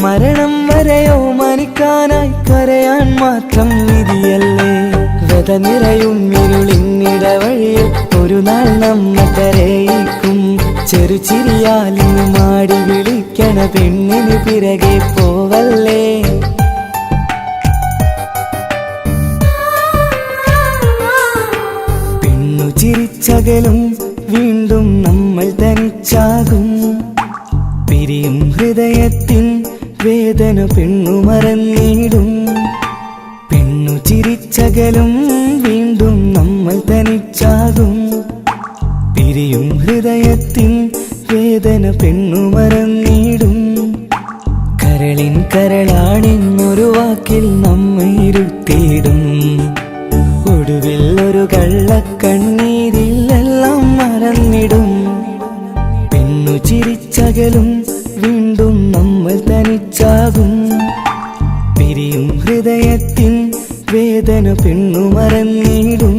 മരണം വരെയോ മരിക്കാനായി കരയാൻ മാത്രം വിധിയല്ലേ. വ്യത നിറയും ഇരുളിന്നിടവഴിയിൽ ഒരു നാൾ നമ്മെ കരയിക്കും. ചെറുചിരിയാലിന് മാടി വിളിക്കണ പെണ്ണിന് പിറകെ പോവല്ലേ. പെണ്ണു ചിരിച്ചകലും വീണ്ടും നമ്മൾ തനിച്ചാകും. പിരിയും ഹൃദയത്തിൻ വേദന പെണ്ണു മറന്നിടും. പെണ്ണു ചിരിച്ചകലും വീണ്ടും നമ്മൾ തനിച്ചാകും. പിരിയും ഹൃദയത്തിൻ വേദന പെണ്ണു മറന്നിടും. കരളിൻ കരളാണെന്നൊരു വാക്കിൽ നമ്മെ ഇരുത്തിയിടും. ഒടുവിൽ ഒരു കള്ളക്കണ്ണീരിൽ എല്ലാം മറന്നിടും. പെണ്ണു ചിരിച്ചകലും വീണ്ടും നമ്മൾ തനിച്ചാകും. പിരിയും ഹൃദയത്തിൻ വേദന പെണ്ണു മറന്നിടും.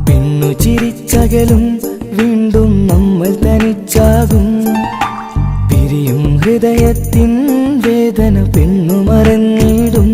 പെണ്ണു ചിരിച്ചകലും വീണ്ടും നമ്മൾ തനിച്ചാകും. പിരിയും ഹൃദയത്തിൻ വേദന പെണ്ണു മറന്നിടും.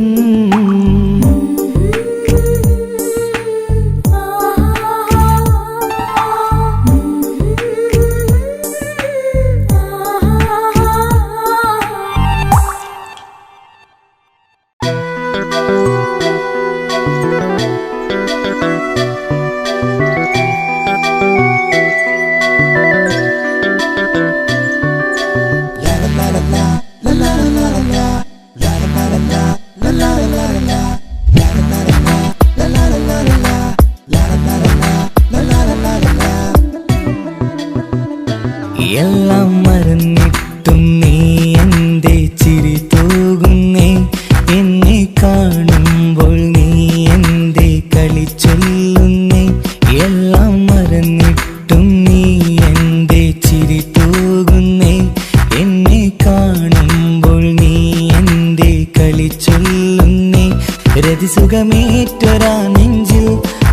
എല്ലാം മറന്നിട്ടും നീ എന്തേ ചിരി തൂകുന്നേ. എന്നെ കാണുമ്പോൾ നീ എന്തേ കളി ചൊല്ലുന്നേ. എല്ലാം മറന്നിട്ടും നീ എന്തേ ചിരി തൂകുന്നേ. എന്നെ കാണുമ്പോൾ നീ എന്തേ കളി ചൊല്ലുന്നേ. രതിസുഖമേറ്റൊരാ നെഞ്ചിൽ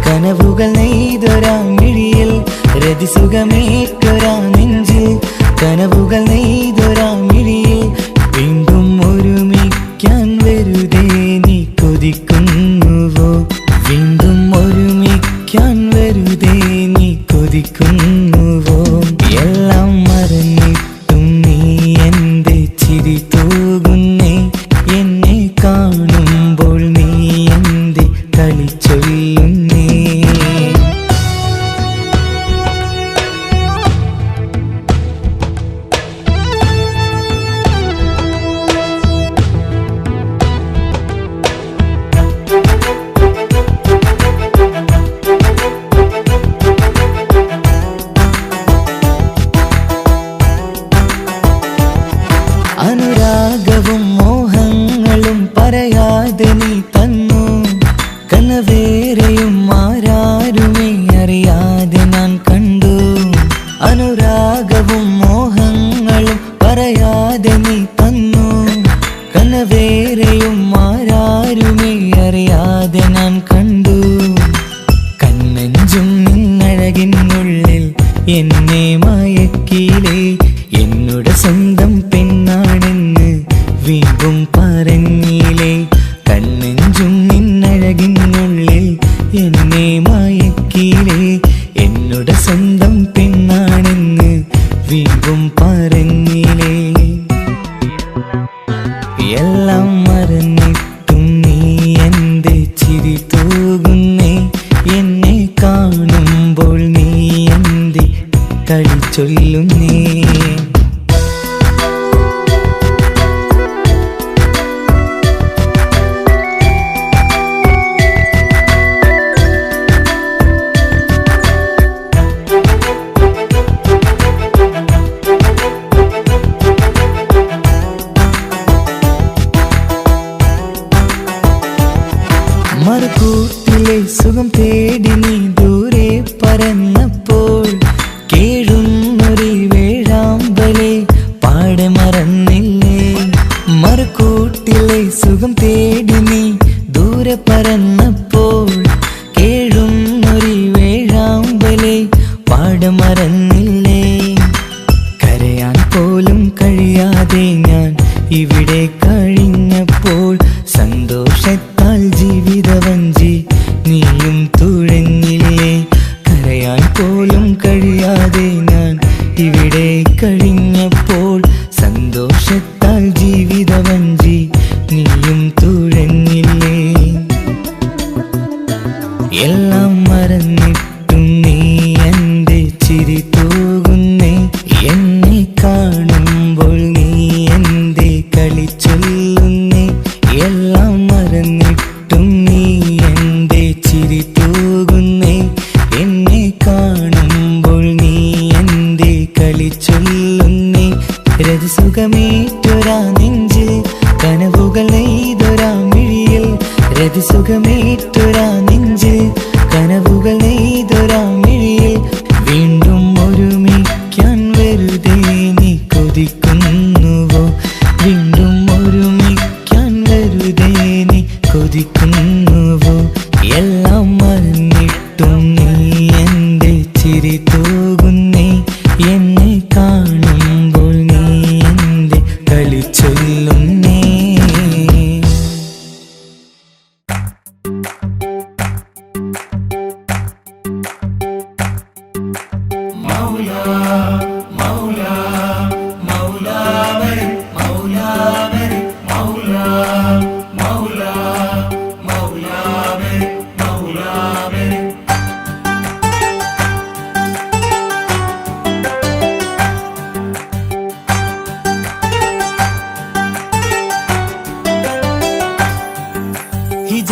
കനവുകൾ നെയ്തൊരാ മിഴിയിൽ. രതിസുഖമേറ്റൊരാ നെഞ്ചിൽ കനവുകൾ നെയ്തൊരാ മിഴിയിൽ. വീണ്ടും ഒരുമിക്കാൻ വെറുതെ നീ കൊതിക്കുന്നുവോ. വീണ്ടും ഒരുമിക്കാൻ വെറുതെ നീ കൊതിക്കുന്നുവോ. എല്ലാം മറന്നിട്ടും നീ എന്തേ ചിരി തൂകുന്നേ. എന്നെ കാണുമ്പോൾ നീ എന്തേ കളി ചൊല്ലുന്നേ. അനുരാഗവും മോഹങ്ങളും പറയാതെ നീ തന്നു. കനവേറെയും ആരാരുമേ അറിയാതെ ഞാൻ കണ്ടു. അനുരാഗവും മോഹങ്ങളും പറയാതെ നീ തന്നു. കനവേറെയും ആരാരുമേ അറിയാതെ ഞാൻ കണ്ടു. കണ്ണെഞ്ചും നിന്നഴകിനുള്ളിൽ എന്നെ മയക്കിയിലേ എന്നോട് സ്വന്തം പെണ്ണാണെന്ന് വീണ്ടും പറഞ്ഞില്ലേ കണ്ണെഞ്ചും നിന്നഴകിനുള്ളിൽ എന്നെ മയക്കിയിലേ എന്നോട് സ്വന്തം പെണ്ണാണെന്ന് വീണ്ടും പറഞ്ഞില്ലേ എല്ലാം മറന്നിട്ടും നീ എന്റെ ചിരി തൂകുന്നേ എന്നെ കാണുമ്പോൾ നീ എന്റെ കളി ചൊല്ലുന്നേ മറുകൂട്ടിലെ സുഖം തേടി നീ ദൂരെ പറന്നപ്പോൾ കേഴുന്നൊരു വേഴാമ്പലെ പാടെ മറന്നില്ലേ മറുകൂട്ടിലെ സുഖം തേടി നീ ദൂരെ പറന്നപ്പോൾ കേഴുന്നൊരു വേഴാമ്പലെ പാടെ മറന്നില്ലേ കരയാൻ പോലും കഴിയാതെ ഞാൻ ഇവിടെ കഴിഞ്ഞപ്പോൾ സന്തോഷത്താൽ ജീവിതവഞ്ചി നീയും തുഴഞ്ഞില്ലേ കരയാൻ പോലും കഴിയാതെ ഞാൻ ഇവിടെ കഴിഞ്ഞപ്പോൾ സന്തോഷത്താൽ ജീവിതവഞ്ചി നീയും തുഴഞ്ഞില്ലേ എല്ലാം മറന്നിട്ടും നീ എന്റെ ചിരി തൂകുന്നേ എന്നെ കാണുമ്പോൾ നീ എന്റെ കളി ചൊല്ലുന്നേ എല്ലാം മറന്നിട്ടും നീ എന്റെ ചിരി തൂകുന്നേ എന്നെ കാണുമ്പോൾ നീ എന്റെ കളി ചൊല്ലുന്നേ രതിസുഖമേറ്റൊരാ നെഞ്ചിൽ കനവുകൾ നെയ്തൊരാ മിഴിയിൽ രതിസുഖമേറ്റൊരാ നെഞ്ചിൽ കനവുകൾ നെയ്തൊരാ മിഴിയിൽ വീണ്ടും ഒരുമിക്കാൻ വെറുതെ നീ കൊതിക്കുന്നുവോ വീണ്ടും ഒരുമിക്കാൻ വെറുതെ നീ കൊതിക്കുന്നുവോ എല്ലാം മറന്നിട്ടും നീ എന്റെ ചിരി തൂകുന്നേ എന്നെ കാണുമ്പോൾ നീ എന്റെ കളി ചൊല്ലുന്നേ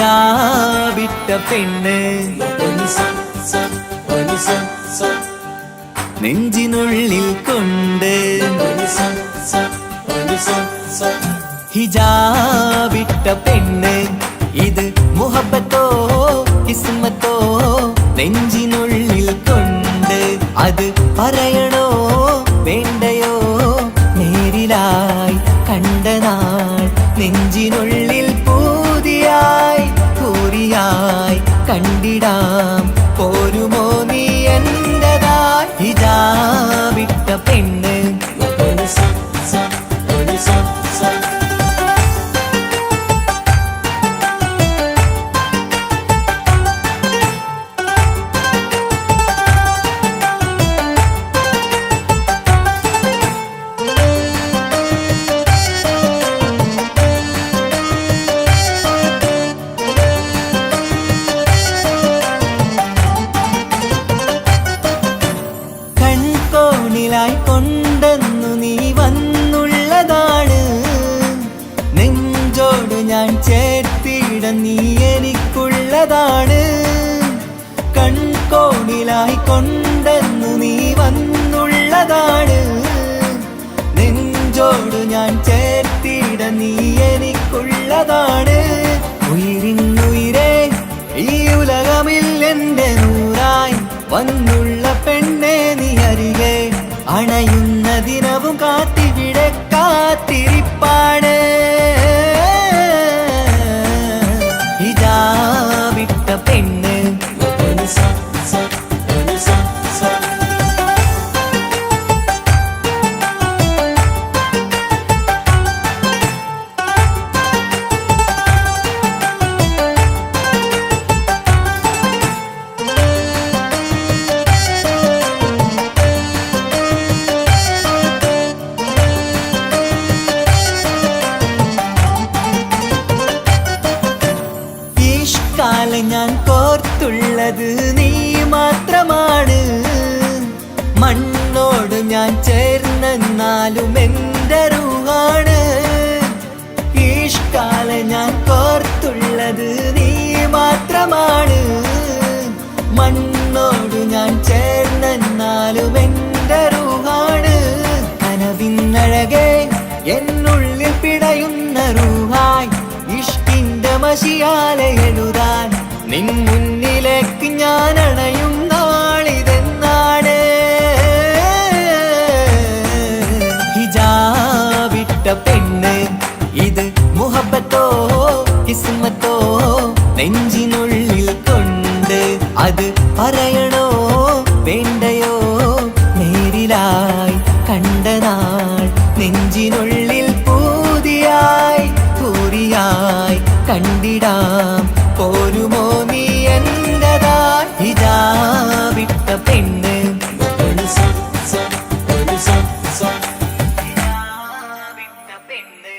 ഹിജാബിട്ട പെണ്ണ് നെഞ്ചിനുള്ളിൽ കൊണ്ട് ഹിജാബിട്ട പെണ്ണ് ഇത് മുഹബത്തോ കിസ്മത്തോ നെഞ്ചിനുള്ളിൽ കൊണ്ട് അത് പറയണോ വേണ്ടയോ നേരിലായി കണ്ട നാൾ നെഞ്ചിനുള്ളിൽ പൂതിയായി പൂരിയായി കണ്ടിടാം പോരുമോ നീ എന്റേതായി ഹിജാബിട്ട പെണ്ണ് കൺകോണിലായി കൊണ്ടെന്നു നീ വന്നുള്ളതാണ് നെഞ്ചോട് ഞാൻ ചേർത്തിട നീ എനിക്കുള്ളതാണ് കൺകോണിലായി കൊണ്ടെന്നു നീ വന്നുള്ളതാണ് നെഞ്ചോട് ഞാൻ ചേർത്തിട നീ എനിക്കുള്ളതാണ് ഉയിരിന്നുയിരേ ഈ ഉലകമിൽ എന്റെ നൂറായി വന്നുള്ള പെണ്ണെ നീ അരികെ അണയുന്ന ദിനവും കാത്തിവിടെ കാത്തിരിപ്പാണ് ഹിജാബിട്ട പെണ്ണ് നിന്നോട് ഞാൻ ചേർന്നെന്നാലും എൻ്റെ റൂഹാണ് കനവിന്നഴകെ എന്നുള്ളിൽ പിടയുന്ന റൂഹായി ഇഷ്കിന്റെ മഷിയാലെ എഴുതാൻ നിൻ മുന്നിലേക്ക് ഞാൻ അണയും നാളിതെന്നാണ് ഹിജാബിട്ട പെണ്ണ് ഇത് മുഹബത്തോ കിസ്മത്തോ നെഞ്ചിനുള്ളിൽ കൊണ്ട് അത് പറയണോ വേണ്ടയോ നേരിലായി കണ്ട നാൾ നെഞ്ചിനുള്ളിൽ പൂതിയായി പൂരിയായി കണ്ടിടാം പോരുമോ നീ എന്റതായി ഹിജാബിട്ട പെണ്ണ് ഹിജാബിട്ട പെണ്ണ്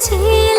ചേർ